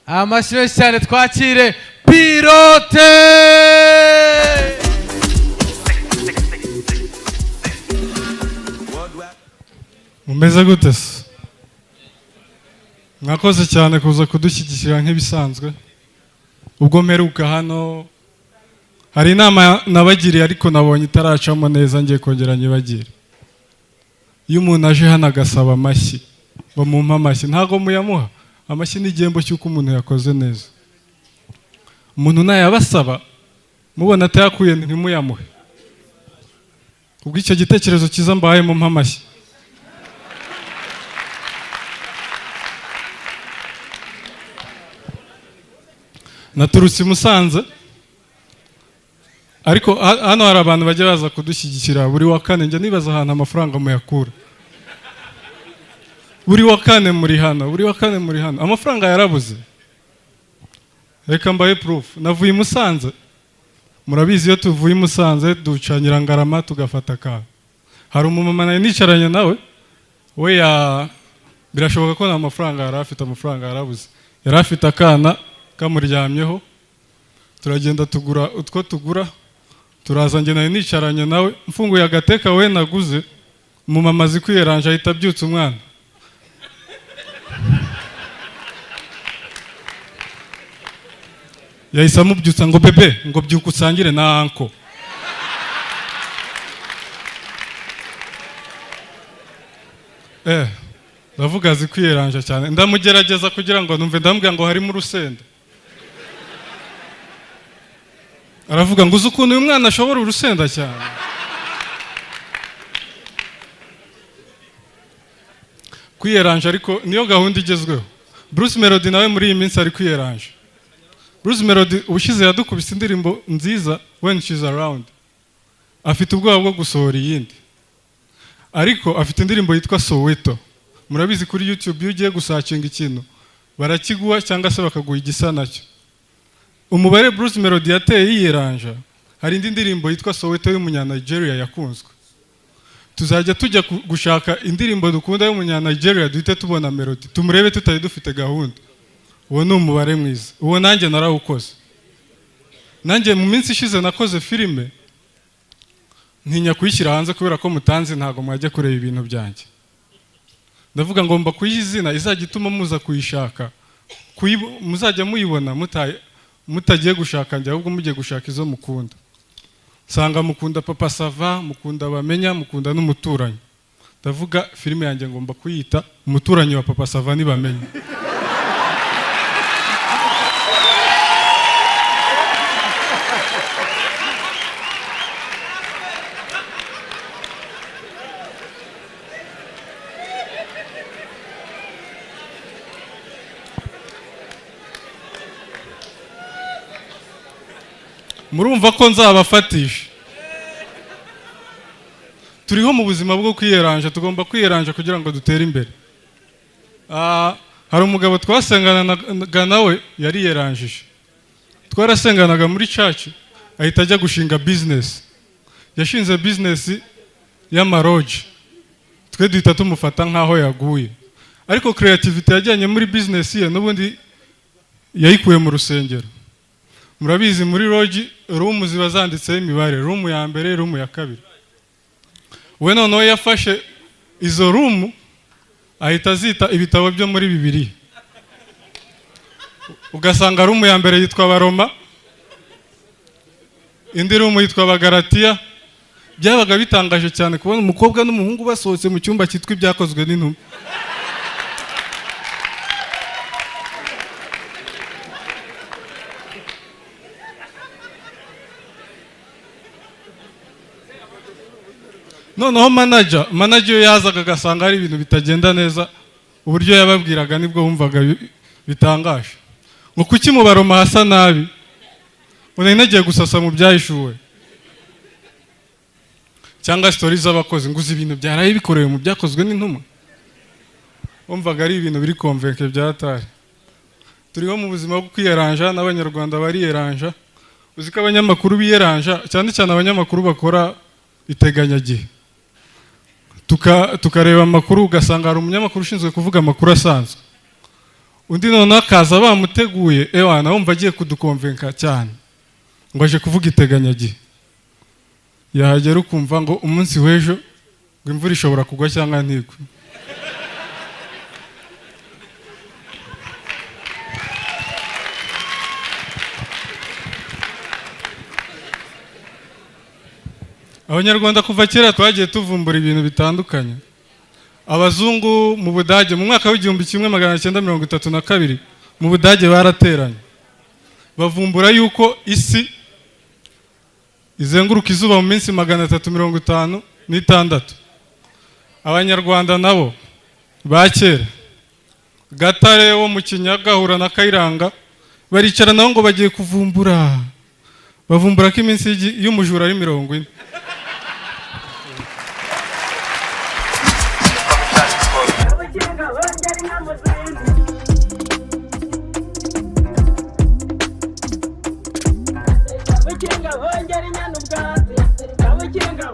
amashyi menshi cyane twakire Pirote. Mumeze gute se? Mwakoze cyane kuza kudushyigikira nk'ibisanzwe. Ubwo mperuka hano hari inama nabagiriye ariko nabonye itaracamo neza, ngiye kongera nyibagire. Iyo umuntu aje hano agasaba amashyi bamumpa amashyi, ntago muyamuha. Amashyi ni igihembo cy'uko umuntu yakoze neza. Umuntu nayabasaba mubona atayakuye ntimuyamuhe. Ubwo icyo gitekerezo cyiza mbahaye mumpa amashyi. Naturutse i Musanze ariko hano hari abantu bajya baza kudushyigikira buri wa kane, njya nibaza ahantu amafaranga muyakura. Buri wa kane muri hano amafaranga yarabuze. Reka mbaye proof, navuye i Musanze. Murabizi iyo tuvuye i Musanze duca Nyirangarama tugafata akaha. Hari umumama nawe nicaranye nawe, we birashoboka ko nta mafaranga yari afite, amafaranga yarabuze. Yari afite akana kamuryamyeho, turagenda tugura utwo tugura, turaza njye nawe nicaranye nawe, mfunguye agateka we naguze, umumama azi kwiyeranja ahita abyutsa umwana. Yahise amubyutsa ngo bebe, ngo byuka usangire na anko. Ndavuga azi kwiyeranja cyane, ndamugerageza kugira ngo numve, ndambwira ngo harimo urusenda. Aravuga ngo uzi ukuntu uyu mwana ashobora urusenda cyane. Kwiyeranja ariko niyo gahunda igezweho. Bruce Melody nawe muri iyi minsi ari kwiyeranja. Bruce Melody ubushize yadukubise indirimbo nziza When She's Around. Afite ubwoba bwo gusohora iyindi, ariko afite indirimbo yitwa Soweto. Murabizi kuri YouTube iyo ugiye gusacinga ikintu barakiguha cyangwa se bakaguha igisa nacyo. Umubare Bruce Melody yateye yiyeranja, hari indi ndirimbo yitwa Soweto y'umunya Nigeria yakunzwe. Tuzajya tujya gushaka indirimbo dukunda y'umunya Nigeria duhite tubona Melody, tumurebe tutari dufite gahunda. Uwo ni umubare mwiza. Uwo nanjye narawukoze. Nanjye mu minsi ishize nakoze filime, ntinya kuyishyira hanze kubera ko mutanzi ntago mwajya kureba ibintu byanjye. Ndavuga ngomba kuyizina izajya ituma muza kuyishaka, muzajya muyibona mutagiye gushaka njye, ahubwo mugiye gushaka izo mukunda. Sanga mukunda Papa Sava, mukunda Bamenya, mukunda n'umuturanyi. Ndavuga filime yanjye ngomba kuyita Umuturanyi wa Papa Sava ni Bamenya. Murumva ko nzabafatisha. Turiho mu buzima bwo kwiyeranja, tugomba kwiyeranja kugira ngo dutere imbere. Hari umugabo twasenganaga nawe yari yeranjije. Twarasenganaga muri church, ahita ajya gushinga business. Yashinze business y'amaroji. Twe duhita tumufata nkaho yaguye. Ariko creativity yajyanye muri business ye n'ubundi yayikuye mu rusengero. Murabizi muri roji room ziba zanditseho imibare, room ya mbere, room ya kabiri. We noneho yafashe izo room ahita zita ibitabo byo muri Bibiliya. Ugasanga room ya mbere yitwa Baroma, indi room yitwa Bagalatiya. Byabaga bitangaje cyane kubona umukobwa n'umuhungu basohotse mu cyumba cyitwa ibyakozwe n'intumwa. Noneho manager yazaga agasanga hari ibintu bitagenda neza, uburyo yababwiraga nibwo bumvaga bitangaje. Ngo kuki mu Baroma hasa nabi? Unari nagiye gusasa mu byahishuwe. Cyangwa stories z'abakozi nguzi ibintu byaraye bikorewe mu byakozwe n'intumwa. Bumvaga ari ibintu biri convaincre byatari. Turiho mu buzima bwo kwiyeranja, n'abanyarwanda bariyeranja. Uziko abanyamakuru biyeranja, cyane cyane abanyamakuru bakora iteganyagihe. Tukareba amakuru ugasanga hari umunyamakuru ushinzwe kuvuga amakuru asanzwe. undi noneho akaza bamuteguye ewana wumva agiye kudukonvenka cyane ngo aje kuvuga iteganyagihe, yahagera ukumva ngo umunsi w'ejo ngo imvura ishobora kugwa cyangwa ntigwe. Abanyarwanda kuva kera twagiye tuvumbura ibintu bitandukanye. Abazungu mu Budage mu mwaka w'1932 mu Budage barateranye bavumbura yuko isi izenguruka izuba mu minsi 356. Abanyarwanda nabo ba kera Gatare wo mu Kinyaga hura na Kayiranga baricara naho ngo bagiye kuvumbura, bavumbura ko iminsi y'umujura ari 40. Kabukinga hongera inyana ubwatsi, kabukinga